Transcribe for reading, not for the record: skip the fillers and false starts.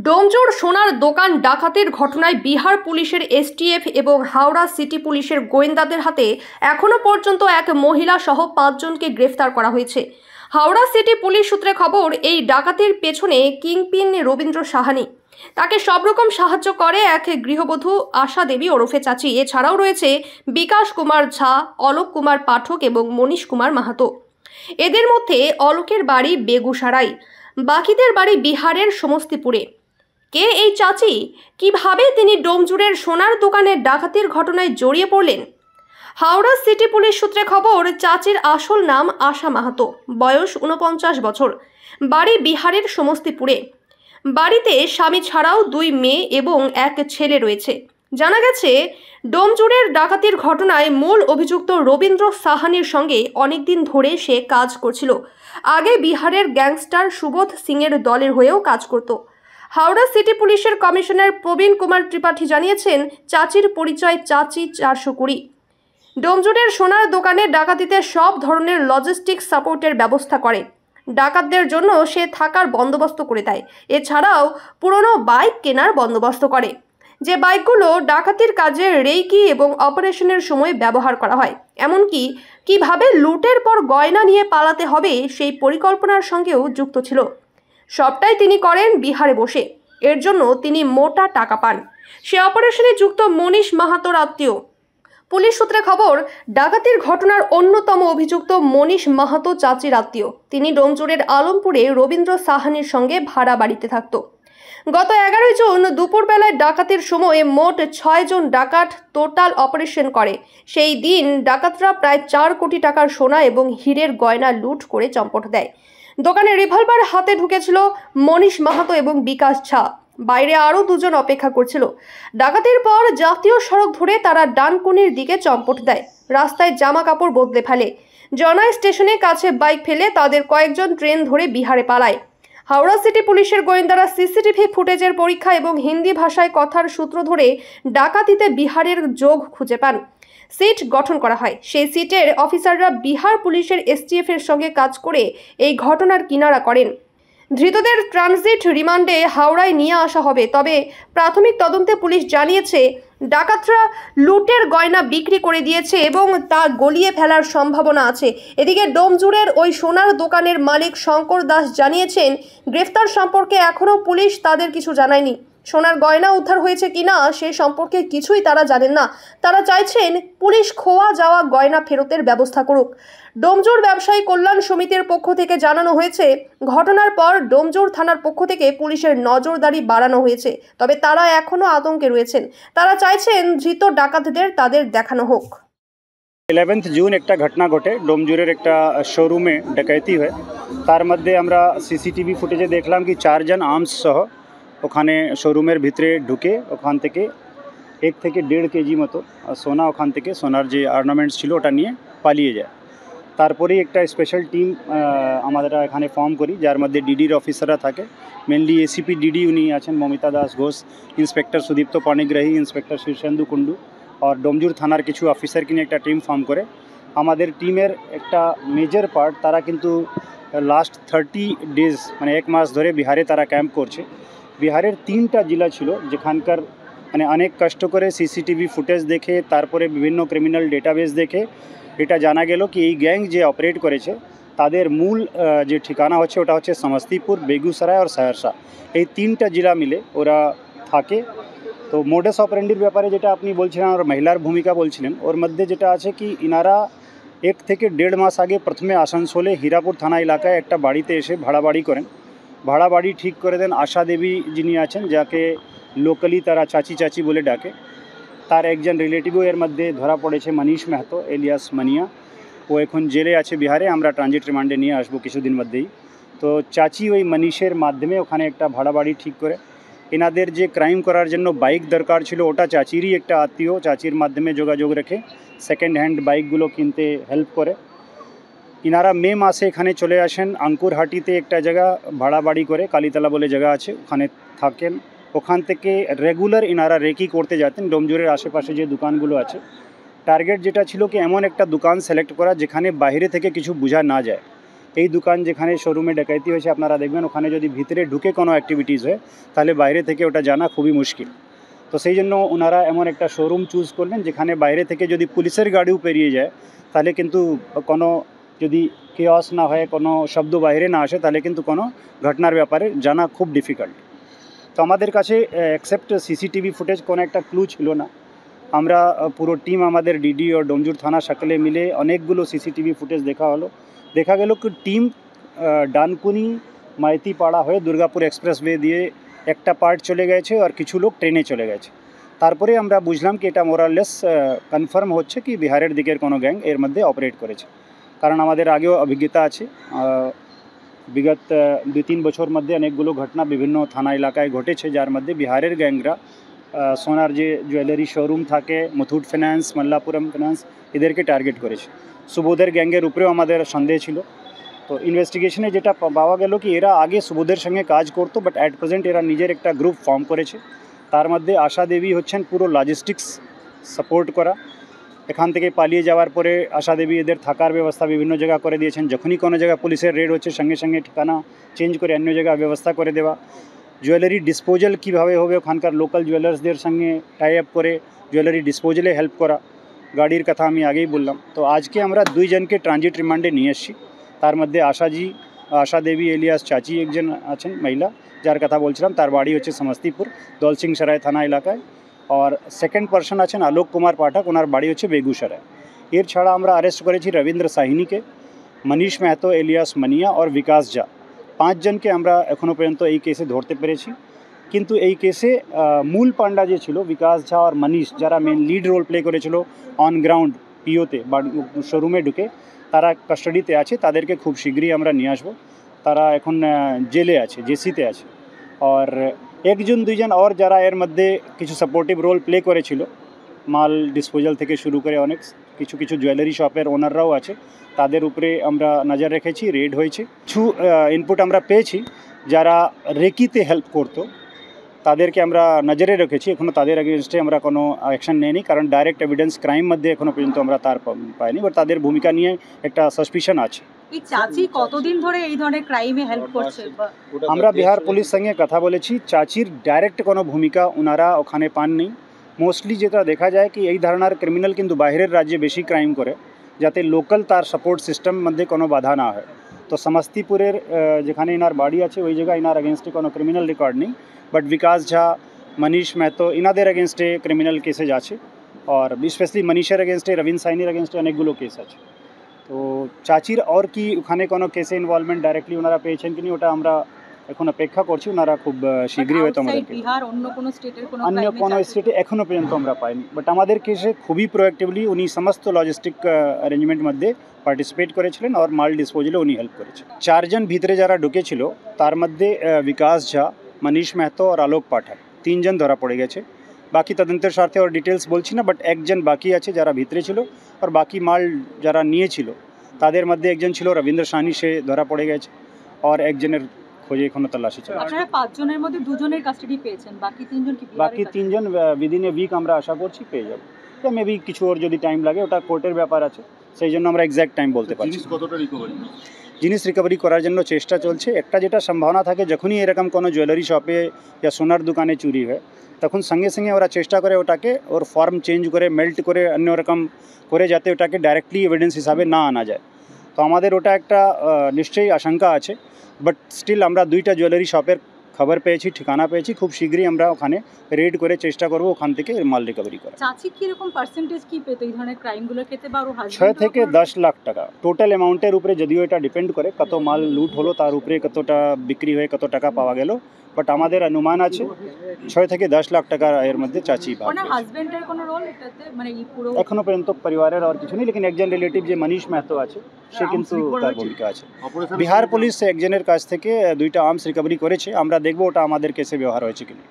ডোমজুড় সোনার দোকান ডাকাতির ঘটনায় বিহার পুলিশের এসটিএফ এবং হাওড়া সিটি পুলিশের গোয়েন্দাদের হাতে এখনো পর্যন্ত এক মহিলা সহ 5 জনকে গ্রেফতার করা হয়েছে। হাওড়া সিটি পুলিশ সূত্রে খবর, এই ডাকাতির পেছনে কিংপিন রবীন্দ্র সাহানি। তাকে সব রকম সাহায্য করে এক গৃহবধূ আশা দেবী ওরফে চাচি। এছাড়াও রয়েছে বিকাশ কুমার ঝা, অলোক কুমার পাঠক এবং মনীশ কুমার মাহাতো। এদের মধ্যে অলোকের বাড়ি বেগুসরাই, বাকিদের বাড়ি বিহারের সমস্তিপুরে। কে এই চাচি? কিভাবে তিনি ডোমজুড়ের সোনার দোকানের ডাকাতির ঘটনায় জড়িয়ে পড়লেন? হাওড়া সিটি পুলিশ সূত্রে খবর, চাচির আসল নাম আশা মাহাতো, বয়স 49 বছর, বাড়ি বিহারের সমস্তিপুরে। বাড়িতে স্বামী ছাড়াও 2 মেয়ে এবং এক ছেলে রয়েছে। জানা গেছে, ডোমজুড়ের ডাকাতির ঘটনায় মূল অভিযুক্ত রবীন্দ্র সাহানির সঙ্গে অনেকদিন ধরে সে কাজ করছিল। আগে বিহারের গ্যাংস্টার সুবোধ সিংয়ের দলের হয়েও কাজ করত। হাওড়া সিটি পুলিশের কমিশনার প্রবীণ কুমার ত্রিপাঠী জানিয়েছেন, চাচির পরিচয় চাচি 420। ডোমজুড়ের সোনার দোকানে ডাকাতিতে সব ধরনের লজিস্টিক সাপোর্টের ব্যবস্থা করে। ডাকাতদের জন্য সে থাকার বন্দোবস্ত করে দেয়। এছাড়াও পুরনো বাইক কেনার বন্দোবস্ত করে, যে বাইকগুলো ডাকাতির কাজে রেইকি এবং অপারেশনের সময় ব্যবহার করা হয়। এমনকি কিভাবে লুটের পর গয়না নিয়ে পালাতে হবে সেই পরিকল্পনার সঙ্গেও যুক্ত ছিল। সবটাই তিনি করেন বিহারে বসে। এর জন্য তিনি মোটা টাকা পান। সে অপারেশনে যুক্ত মনীশ মাহাতোর আত্মীয়। পুলিশ সূত্রে খবর, ডাকাতির ঘটনার অন্যতম অভিযুক্ত মনীশ মাহাতো চাচির আত্মীয়। তিনি ডোমজুড়ের আলমপুরে রবীন্দ্র সাহানির সঙ্গে ভাড়া বাড়িতে থাকত। গত 11 জুন দুপুরবেলায় ডাকাতির সময় মোট 6 জন ডাকাত টোটাল অপারেশন করে। সেই দিন ডাকাতরা প্রায় 4 কোটি টাকার সোনা এবং হীরের গয়না লুট করে চম্পট দেয়। দোকানে রিভলভার হাতে ঢুকেছিল মনীশ মাহাতো এবং বিকাশ ঝা। বাইরে আরও 2 জন অপেক্ষা করছিল। ডাকাতির পর জাতীয় সড়ক ধরে তারা ডানকুনির দিকে চম্পট দেয়। রাস্তায় জামা কাপড় বদলে ফেলে। জনাই স্টেশনের কাছে বাইক ফেলে তাদের কয়েকজন ট্রেন ধরে বিহারে পালায়। হাওড়া সিটি পুলিশের গোয়েন্দারা সিসিটিভি ফুটেজের পরীক্ষা এবং হিন্দি ভাষায় কথার সূত্র ধরে ডাকাতিতে বিহারের যোগ খুঁজে পান। সিট গঠন করা হয়। সেই সিটের অফিসাররা বিহার পুলিশের এসটিএফ এর সঙ্গে কাজ করে এই ঘটনার কিনারা করেন। ধৃতদের ট্রানজিট রিমান্ডে হাওড়ায় নিয়ে আসা হবে। তবে প্রাথমিক তদন্তে পুলিশ জানিয়েছে, ডাকাতরা লুটের গয়না বিক্রি করে দিয়েছে এবং তা গলিয়ে ফেলার সম্ভাবনা আছে। এদিকে ডোমজুড়ের ওই সোনার দোকানের মালিক শঙ্কর দাস জানিয়েছেন, গ্রেফতার সম্পর্কে এখনও পুলিশ তাদের কিছু জানায়নি। সোনার গয়না উদ্ধার হয়েছে কিনা সে সম্পর্কে কিছুই তারা জানেন না। তারা চাইছেন পুলিশ খোয়া যাওয়া গয়না ফেরতের ব্যবস্থা করুক। ডোমজুড় ব্যবসায়ী কল্যাণ সমিতির পক্ষ থেকে জানানো হয়েছে, ঘটনার পর ডোমজুড় থানার পক্ষ থেকে পুলিশের নজরদারি বাড়ানো হয়েছে। তবে তারা এখনও আতঙ্কে রয়েছেন। তারা চাইছেন ধৃত ডাকাতদের তাদের দেখানো হোক। 11 জুন একটা ঘটনা ঘটে, ডোমজুড়ের একটা শোরুমে ডাকাতি হয়। তার মধ্যে আমরা সিসিটিভি ফুটেজে দেখলাম কি 4 জন আর্মস সহ ওখানে শোরুমের ভিতরে ঢুকে ওখান থেকে 1 থেকে 1.5 কেজি মতো সোনা, ওখান থেকে সোনার যে অর্নামেন্টস ছিল ওটা নিয়ে পালিয়ে যায়। তারপরেই একটা স্পেশাল টিম আমরা এখানে ফর্ম করি, যার মধ্যে ডিডির অফিসাররা থাকে। মেনলি এসিপি ডিডি উনি আছেন মমিতা দাস ঘোষ, ইন্সপেক্টর সুদীপ্ত পানিগ্রাহী, ইন্সপেক্টর শীর্ষেন্দু কুন্ডু আর ডোমজুড় থানার কিছু অফিসারকে নিয়ে একটা টিম ফর্ম করে। আমাদের টিমের একটা মেজর পার্ট তারা কিন্তু লাস্ট 30 ডেজ মানে 1 মাস ধরে বিহারে তারা ক্যাম্প করছে। বিহারের 3টা জেলা ছিল যেখানকার মানে অনেক কষ্ট করে সিসিটিভি ফুটেজ দেখে তারপরে বিভিন্ন ক্রিমিনাল ডেটাবেস দেখে এটা জানা গেল কি এই গ্যাং যে অপারেট করেছে তাদের মূল যে ঠিকানা হচ্ছে ওটা হচ্ছে সমস্তিপুর, বেগুসরাই আর সহরসা। এই 3টা জেলা মিলে ওরা থাকে। তো মোডাস অপারেন্ডির ব্যাপারে যেটা আপনি বলছিলেন আর মহিলার ভূমিকা বলছিলেন, ওর মধ্যে যেটা আছে কি ইনারা 1 থেকে 1.5 মাস আগে প্রথমে আসানসোলে হীরাপুর থানা এলাকায় একটা বাড়িতে এসে ভাড়া বাড়ি করেন। ভাড়া বাড়ি ঠিক করে দেন আশা দেবী যিনি আছেন, যাকে লোকালি তারা চাচি চাচি বলে ডাকে। তার একজন রিলেটিভও এর মধ্যে ধরা পড়েছে, মনীশ মাহাতো এলিয়াস মানিয়া। ও এখন জেলে আছে বিহারে। আমরা ট্রানজিট রিমান্ডে নিয়ে আসবো কিছুদিন মধ্যেই। তো চাচি ওই মনীষের মাধ্যমে ওখানে একটা ভাড়া বাড়ি ঠিক করে এনাদের যে ক্রাইম করার জন্য বাইক দরকার ছিল ওটা চাচিরই একটা আত্মীয়, চাচির মাধ্যমে যোগাযোগ রেখে সেকেন্ড হ্যান্ড বাইকগুলো কিনতে হেল্প করে। ইনারা মে মাসে এখানে চলে আসেন। আঙ্কুরহাটিতে একটা জায়গা ভাড়া বাড়ি করে, কালীতলা বলে জায়গা আছে, ওখানে থাকেন। ওখান থেকে রেগুলার ইনারা রেকি করতে যেতেন ডোমজুড়ের আশেপাশে যে দোকানগুলো আছে। টার্গেট যেটা ছিল কি এমন একটা দোকান সিলেক্ট করা যেখানে বাইরে থেকে কিছু বোঝা না যায়। এই দোকান যেখানে শোরুমে ডাকাতি হয়েছে আপনারা দেখবেন ওখানে যদি ভিতরে ঢুকে কোনো অ্যাক্টিভিটিস হয় তাহলে বাইরে থেকে ওটা জানা খুবই মুশকিল। তো সেই জন্য ওনারা এমন একটা শোরুম চুজ করলেন যেখানে বাইরে থেকে যদি পুলিশের গাড়িও পেরিয়ে যায় তাহলে কিন্তু কোনো যদি কেওস না হয়, কোনো শব্দ বাইরে না আসে, তাহলে কিন্তু কোনো ঘটনার ব্যাপারে জানা খুব ডিফিকাল্ট। তো আমাদের কাছে এক্সেপ্ট সিসিটিভি ফুটেজ কোনো একটা ক্লু ছিল না। আমরা পুরো টিম আমাদের ডিডি ও ডোমজুর থানা সকলে মিলে অনেকগুলো সিসিটিভি ফুটেজ দেখা হলো। দেখা গেল কি টিম ডানকুনি মাইতিপাড়া হয়ে দুর্গাপুর এক্সপ্রেসওয়ে দিয়ে একটা পার্ট চলে গেছে আর কিছু লোক ট্রেনে চলে গেছে। তারপরে আমরা বুঝলাম কি এটা মোরাললেস কনফার্ম হচ্ছে কি বিহারের দিকের কোনো গ্যাং এর মধ্যে অপারেট করেছে, কারণ আমাদের আগেও অভিজ্ঞতা আছে। বিগত 2-3 বছর মধ্যে অনেকগুলো ঘটনা বিভিন্ন থানা এলাকায় ঘটেছে যার মধ্যে বিহারের গ্যাংরা সোনার যে জুয়েলারি শোরুম থাকে, মুথুট ফিন্যান্স, মাল্লাপুরম ফিন্যান্স, এদেরকে টার্গেট করেছে। সুবোধের গ্যাংয়ের উপরেও আমাদের সন্দেহ ছিল। তো ইনভেস্টিগেশনে যেটা পাওয়া গেল কি এরা আগে সুবোধের সঙ্গে কাজ করতো, বাট অ্যাট প্রেজেন্ট এরা নিজের একটা গ্রুপ ফর্ম করেছে। তার মধ্যে আশা দেবী হচ্ছেন পুরো লজিস্টিক্স সাপোর্ট করা। এখান থেকে পালিয়ে যাওয়ার পরে আশা দেবী এদের থাকার ব্যবস্থা বিভিন্ন জায়গা করে দিয়েছেন। যখনই কোনো জায়গা পুলিশের রেড হচ্ছে সঙ্গে সঙ্গে ঠিকানা চেঞ্জ করে অন্য জায়গায় ব্যবস্থা করে দেওয়া। জুয়েলারি ডিসপোজাল কীভাবে হবে ওখানকার লোকাল জুয়েলার্সদের সঙ্গে টাই আপ করে জুয়েলারি ডিসপোজালে হেল্প করা। গাড়ির কথা আমি আগেই বললাম। তো আজকে আমরা 2 জনকে ট্রানজিট রিমান্ডে নিয়ে এসেছি। তার মধ্যে আশা দেবী এলিয়াস চাচি একজন আছেন মহিলা, যার কথা বলছিলাম, তার বাড়ি হচ্ছে সমস্তিপুর দৌলসিং সরাই থানা এলাকায়। আর সেকেন্ড পার্সন আছেন আলোক কুমার পাঠক, ওনার বাড়ি হচ্ছে বেগুসরায়। এর ছাড়া আমরা অ্যারেস্ট করেছি রবীন্দ্র সাহিনীকে, মনীষ মেহতো এলিয়াস মানিয়া और বিকাশ ঝা। 5 জনকে আমরা এখনও পর্যন্ত এই কেসে ধরতে পেরেছি। কিন্তু এই কেসে মূল পান্ডা যে ছিল বিকাশ ঝা আর মনীষ, যারা মেন লিড রোল প্লে করেছিল অন গ্রাউন্ড পিওতে শোরুমে ঢুকে, তারা কাস্টাডিতে আছে। তাদেরকে খুব শীঘ্রই আমরা নিয়ে আসবো। তারা এখন জেলে আছে, জেসিতে আছে। আর 1-2 জন আর যারা এর মধ্যে কিছু সাপোর্টিভ রোল প্লে করেছিল, মাল ডিসপোজাল থেকে শুরু করে অনেক কিছু জুয়েলারি শপের ওনাররাও আছে, তাদের উপরে আমরা নজর রেখেছি, রেড হয়েছে। কিছু ইনপুট আমরা পেয়েছি যারা রেকিতে হেল্প করতো তাদেরকে আমরা নজরে রেখেছি। এখনও তাদের এগেনস্টে আমরা কোনো অ্যাকশন নেইনি, কারণ ডাইরেক্ট এভিডেন্স ক্রাইম মধ্যে এখনও পর্যন্ত আমরা তার পাইনি, বাট তাদের ভূমিকা নিয়ে একটা সাসপিশন আছে। এই চাচি কতদিন ধরে এই ধরনের ক্রাইমে হেল্প করছে? আমরা বিহার পুলিশ সঙ্গে কথা বলেছি, চাচির ডাইরেক্ট কোনো ভূমিকা ওনারা ওখানে পাননি। মোস্টলি যেটা দেখা যায় কি এই ধরনের ক্রিমিনাল কিন্তু বাইরের রাজ্যে বেশি ক্রাইম করে, যাতে লোকাল তার সাপোর্ট সিস্টেম মধ্যে কোনো বাধা না হয়। তো সমস্তিপুরের যেখানে ইনার বাড়ি আছে ওই জায়গায় ইনার এগেনস্টে কোনো ক্রিমিনাল রেকর্ড নেই, বাট বিকাশ ঝা, মনীষ মেহতো ইনাদের এগেনস্টে ক্রিমিনাল কেসেজ আছে। আর স্পেশালি মনীষের এগেনস্টে, রবীন্দ্র সাইনির এগেনস্টে অনেকগুলো কেস আছে। তো চাচির আর কি ওখানে কোনো কেসে ইনভলভমেন্ট ডাইরেক্টলি ওনারা পেয়েছেন কিনা ওটা আমরা এখন অপেক্ষা করছি। ওনারা খুব শীঘ্রই হয়তো আমাদেরকে অন্য কোনো স্টেটে এখনও পর্যন্ত আমরা পাইনি, বাট আমাদের কেসে খুবই প্রোঅ্যাক্টিভলি উনি সমস্ত লজিস্টিক অ্যারেঞ্জমেন্ট মধ্যে পার্টিসিপেট করেছিলেন আর মাল ডিসপোজালে উনি হেল্প করেছেন। 4 জন ভিতরে যারা ঢুকেছিল তার মধ্যে বিকাশ ঝা, মনীষ মেহতো আর আলোক পাঠক 3 জন ধরা পড়ে গেছে। বাকি তদন্তের স্বার্থে আর ডিটেলস বলছি না, বাট 1 জন বাকি আছে যারা ভিতরে ছিল। আর বাকি মাল যারা নিয়েছিল তাদের মধ্যে একজন ছিল রবীন্দ্র সাহনি, সে ধরা পড়ে গেছে। আর একজনের খোঁজে এখনো তল্লাশি চলছে। আপনারা 5 জনের মধ্যে 2 জনের কাস্টাডি পেয়েছেন, বাকি 3 জন কি? বাকি 3 জন উইদিন এ উইক আমরা আশা করছি পেয়ে যাব। তো মেবি কিছু ওর যদি টাইম লাগে, ওটা কোর্টের ব্যাপার আছে, সেই জন্য আমরা এক্স্যাক্ট টাইম বলতে পারছি। জিনিস রিকভারি করার জন্য চেষ্টা চলছে। একটা যেটা সম্ভাবনা থাকে, যখনই এরকম কোনো জুয়েলারি শপে या সোনার দোকানে চুরি হয় তখন সঙ্গে সঙ্গে ওরা চেষ্টা করে ওটাকে ওর ফর্ম চেঞ্জ করে মেল্ট করে অন্য রকম করে যাতে ওটাকে ডাইরেক্টলি এভিডেন্স হিসাবে না আনা যায়। তো আমাদের ওটা একটা নিশ্চয়ই আশঙ্কা আছে, বাট স্টিল আমরা 2টা জুয়েলারি শপের খবর পেয়েছি, ঠিকানা পেয়েছি। খুব শীঘ্রই আমরা ওখানে রেড করে চেষ্টা করব ওখান থেকে মাল রিকভারি করা। চাচি কি রকম পার্সেন্টেজ কি পেতো এই ধরনের ক্রাইমগুলো ক্ষেত্রে, বা ওর হাজবেন্ড? 6 থেকে 10 লাখ টাকা টোটাল অ্যামাউন্টের উপরে, যদিও এটা ডিপেন্ড করে কত মাল লুট হলো তার উপরে কতটা বিক্রি হয়ে কত টাকা পাওয়া গেল, বাট আমাদের অনুমান আছে 6 থেকে 10 লাখ টাকার এর মধ্যে চাচি ভাগ। ওনার হাজবেন্ডের কোনো রোল এটাতে, মানে এই পুরো? এখনো পর্যন্ত পরিবারের আর কিছু নেই, লেকিন একজন রিলেটিভ যে মনীষ মেহতো আছে সে কিন্তু তার ভূমিকা আছে। বিহার পুলিশ একজনের কাছ থেকে 2টা আর্মস রিকভারি করেছে, আমরা দেখব ওটা আমাদের কেসে ব্যবহার হয়েছে কিনা।